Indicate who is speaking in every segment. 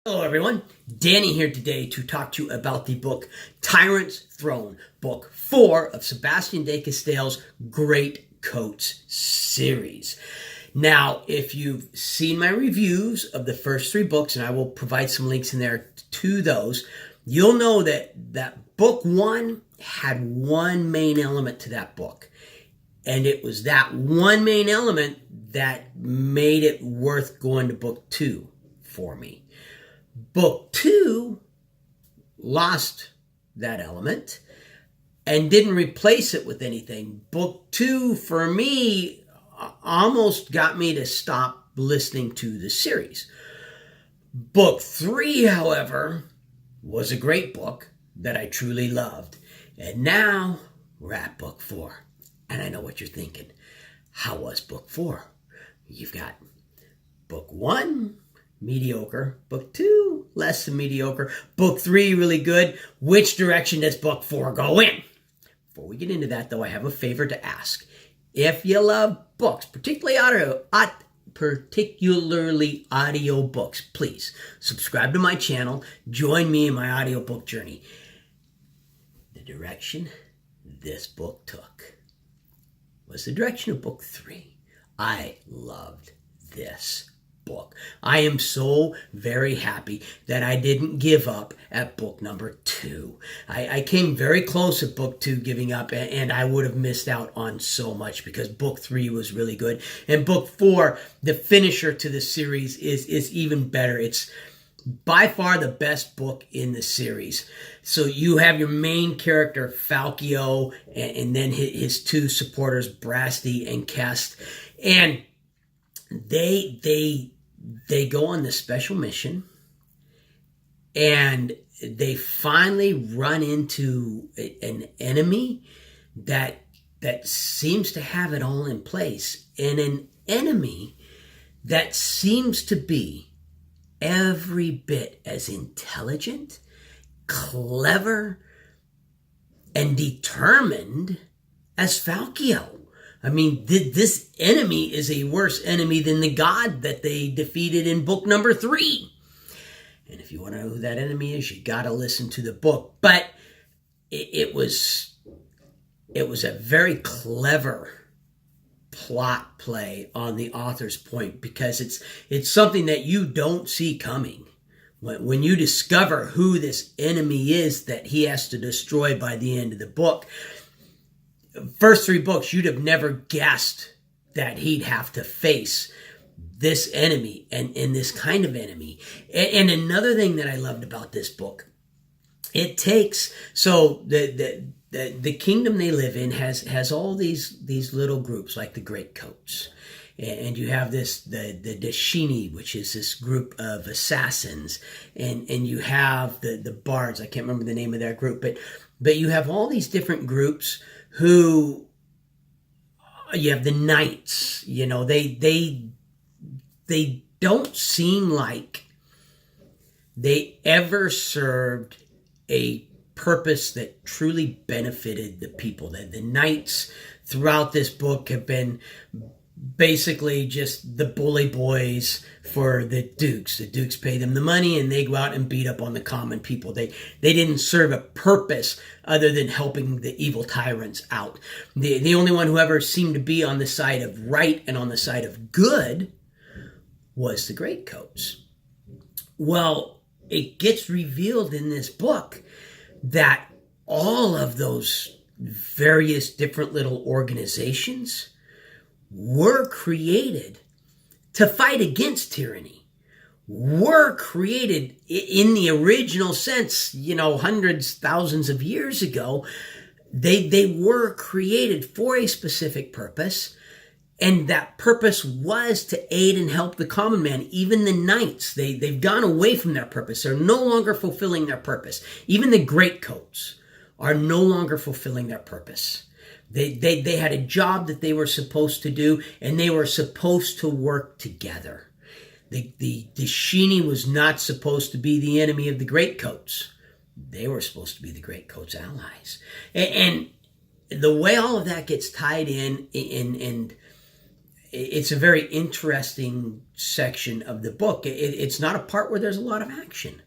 Speaker 1: Hello everyone, Danny here today to talk to you about the book Tyrant's Throne, book 4 of Sebastien de Castells' Great Coats series. Now, if you've seen my reviews of the first 3 books, and I will provide some links in there to those, you'll know that book 1 had one main element to that book. And it was that one main element that made it worth going to book 2 for me. Book 2 lost that element and didn't replace it with anything. Book 2, for me, almost got me to stop listening to the series. Book 3, however, was a great book that I truly loved. And now we're at book 4. And I know what you're thinking. How was book 4? You've got book 1, mediocre. Book 2, less than mediocre. Book 3, really good. Which direction does book 4 go in? Before we get into that, though, I have a favor to ask. If you love books, particularly audiobooks, please subscribe to my channel. Join me in my audiobook journey. The direction this book took was the direction of book 3. I loved this book. I am so very happy that I didn't give up at book number 2. I came very close at book 2 giving up, and I would have missed out on so much because book 3 was really good. And book 4, the finisher to the series, is even better. It's by far the best book in the series. So you have your main character, Falcio, and then his 2 supporters, Brasti and Kest. And they go on this special mission, and they finally run into an enemy that seems to have it all in place, and an enemy that seems to be every bit as intelligent, clever, and determined as Falcio. I mean, this enemy is a worse enemy than the god that they defeated in book number 3. And if you want to know who that enemy is, you got to listen to the book. But it was a very clever plot play on the author's point, because it's something that you don't see coming. When you discover who this enemy is that he has to destroy by the end of the book, first 3 books, you'd have never guessed that he'd have to face this enemy and this kind of enemy. And another thing that I loved about this book, it takes, so the kingdom they live in has all these little groups like the Great Coats. And you have the Dashini, which is this group of assassins, and you have the bards. I can't remember the name of that group, but you have all these different groups who, you have the knights. You know, they don't seem like they ever served a purpose that truly benefited the people. The knights throughout this book have been basically just the bully boys for the dukes. The dukes pay them the money, and they go out and beat up on the common people. They didn't serve a purpose other than helping the evil tyrants out. The only one who ever seemed to be on the side of right and on the side of good was the Great Coats. Well, it gets revealed in this book that all of those various different little organizations were created to fight against tyranny, were created in the original sense, hundreds, thousands of years ago. They were created for a specific purpose, and that purpose was to aid and help the common man. Even the knights, they've gone away from their purpose. They're no longer fulfilling their purpose. Even the Great Coats are no longer fulfilling their purpose. They had a job that they were supposed to do, and they were supposed to work together. The Dashini was not supposed to be the enemy of the Great Coats. They were supposed to be the Great Coats' allies. And the way all of that gets tied in, and it's a very interesting section of the book. It's not a part where there's a lot of action.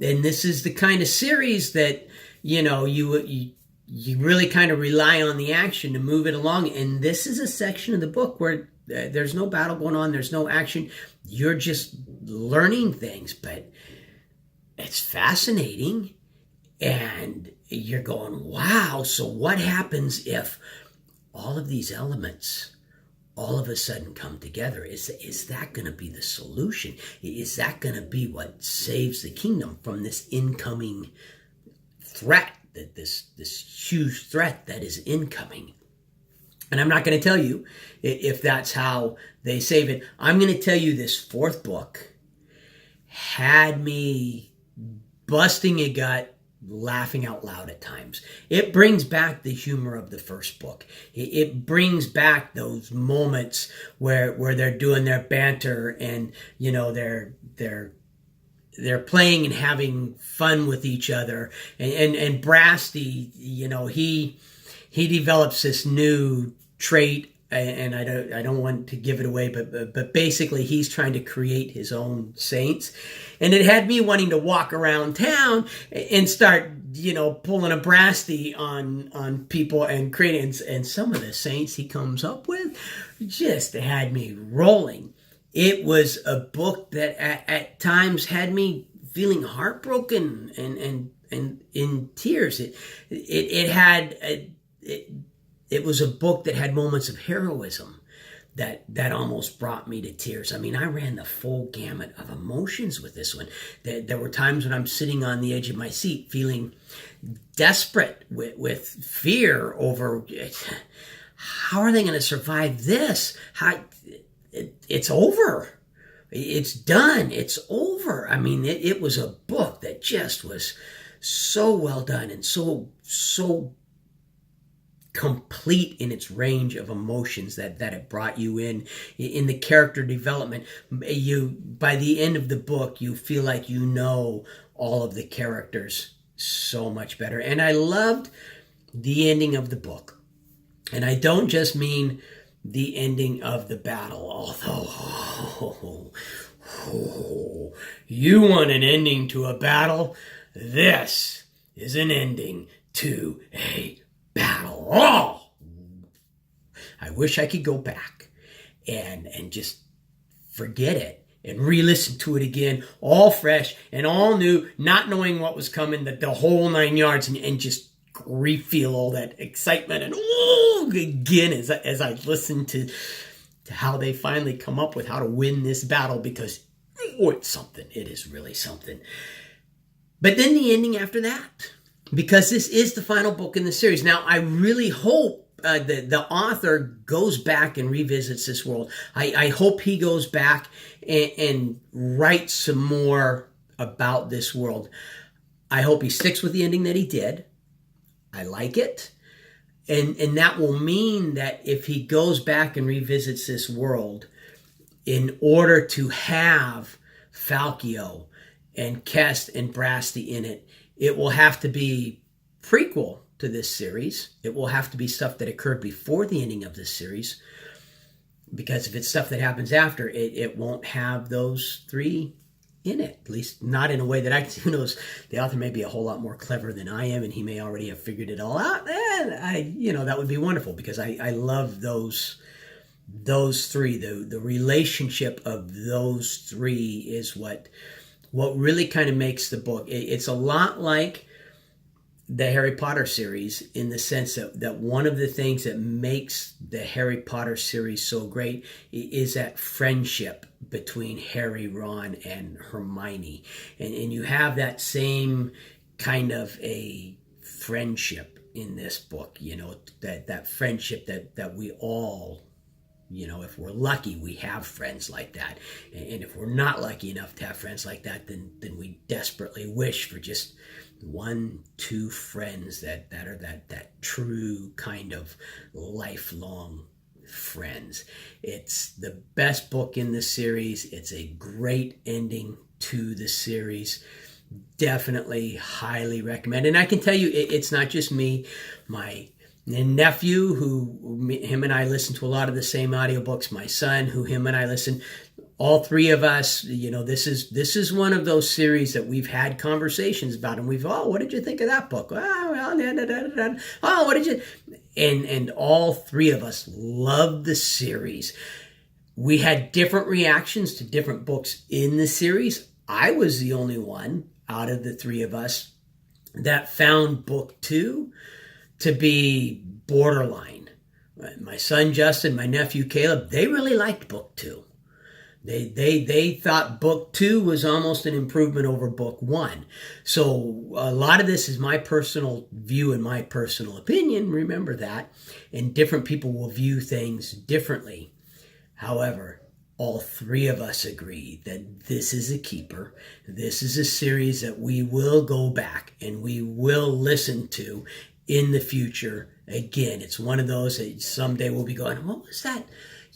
Speaker 1: And this is the kind of series that, you really kind of rely on the action to move it along. And this is a section of the book where there's no battle going on. There's no action. You're just learning things, but it's fascinating. And you're going, wow, so what happens if all of these elements all of a sudden come together? Is that going to be the solution? Is that going to be what saves the kingdom from this incoming threat, that this huge threat that is incoming? And I'm not going to tell you if that's how they save it. I'm going to tell you this fourth book had me busting a gut, laughing out loud at times. It brings back the humor of the first book. It brings back those moments where they're doing their banter and, they're playing and having fun with each other. And Brasty, he develops this new trait, and I don't want to give it away, but basically he's trying to create his own saints. And it had me wanting to walk around town and start, pulling a Brasty on people and creating, and some of the saints he comes up with just had me rolling. It was a book that at times had me feeling heartbroken and in tears. It was a book that had moments of heroism that almost brought me to tears. I mean, I ran the full gamut of emotions with this one. There were times when I'm sitting on the edge of my seat feeling desperate with fear over how are they going to survive this? It's over. It's done. It's over. I mean, it was a book that just was so well done and so complete in its range of emotions that it brought you in the character development. By the end of the book, you feel like you know all of the characters so much better. And I loved the ending of the book. And I don't just mean the ending of the battle, although you want an ending to a battle? This is an ending to a battle. Oh! I wish I could go back and just forget it and re-listen to it again, all fresh and all new, not knowing what was coming, the whole 9 yards, and just re-feel all that excitement and again as I listen to how they finally come up with how to win this battle, because it's something. It is really something. But then the ending after that, because this is the final book in the series. Now, I really hope the author goes back and revisits this world. I hope he goes back and writes some more about this world. I hope he sticks with the ending that he did. I like it. And that will mean that if he goes back and revisits this world, in order to have Falkio and Kest and Brasty in it, it will have to be prequel to this series. It will have to be stuff that occurred before the ending of this series, because if it's stuff that happens after, it won't have those three in it, at least not in a way that who knows, the author may be a whole lot more clever than I am, and he may already have figured it all out. That would be wonderful, because I love those three. The relationship of those three is what really kind of makes the book. It's a lot like the Harry Potter series, in the sense that one of the things that makes the Harry Potter series so great is that friendship between Harry, Ron, and Hermione. And you have that same kind of a friendship in this book, that friendship that we all, if we're lucky, we have friends like that. And if we're not lucky enough to have friends like that, then we desperately wish for just 1-2 friends that are that true kind of lifelong friends. It's the best book in the series. It's a great ending to the series. Definitely highly recommend. And I can tell you, it's not just me. My And nephew, him and I listen to a lot of the same audiobooks. My son, who him and I listen, all three of us, this is one of those series that we've had conversations about, and what did you think of that book? Oh, what did you? And all three of us loved the series. We had different reactions to different books in the series. I was the only one out of the three of us that found book 2 to be borderline. My son Justin, my nephew Caleb, they really liked book 2. They thought book 2 was almost an improvement over book 1. So a lot of this is my personal view and my personal opinion. Remember that. And different people will view things differently. However, all three of us agree that this is a keeper. This is a series that we will go back and we will listen to in the future. Again, it's one of those that someday we'll be going, what was that?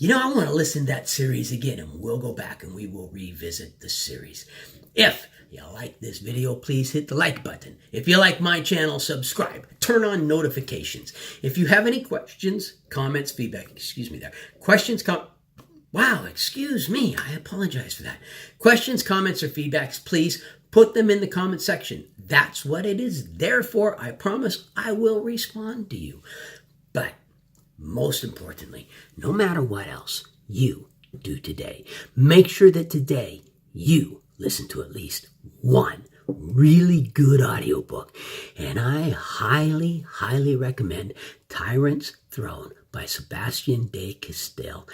Speaker 1: I want to listen to that series again, and we'll go back and we will revisit the series. If you like this video, please hit the like button. If you like my channel, subscribe. Turn on notifications. If you have any questions, comments, feedback, Wow, excuse me. I apologize for that. Questions, comments, or feedbacks, please put them in the comment section. That's what it is there for. I promise I will respond to you. But most importantly, no matter what else you do today, make sure that today you listen to at least one really good audiobook. And I highly, highly recommend Tyrant's Throne by Sebastien de Castells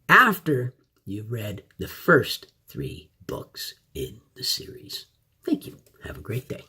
Speaker 1: after you've read the first 3 books in the series. Thank you. Have a great day.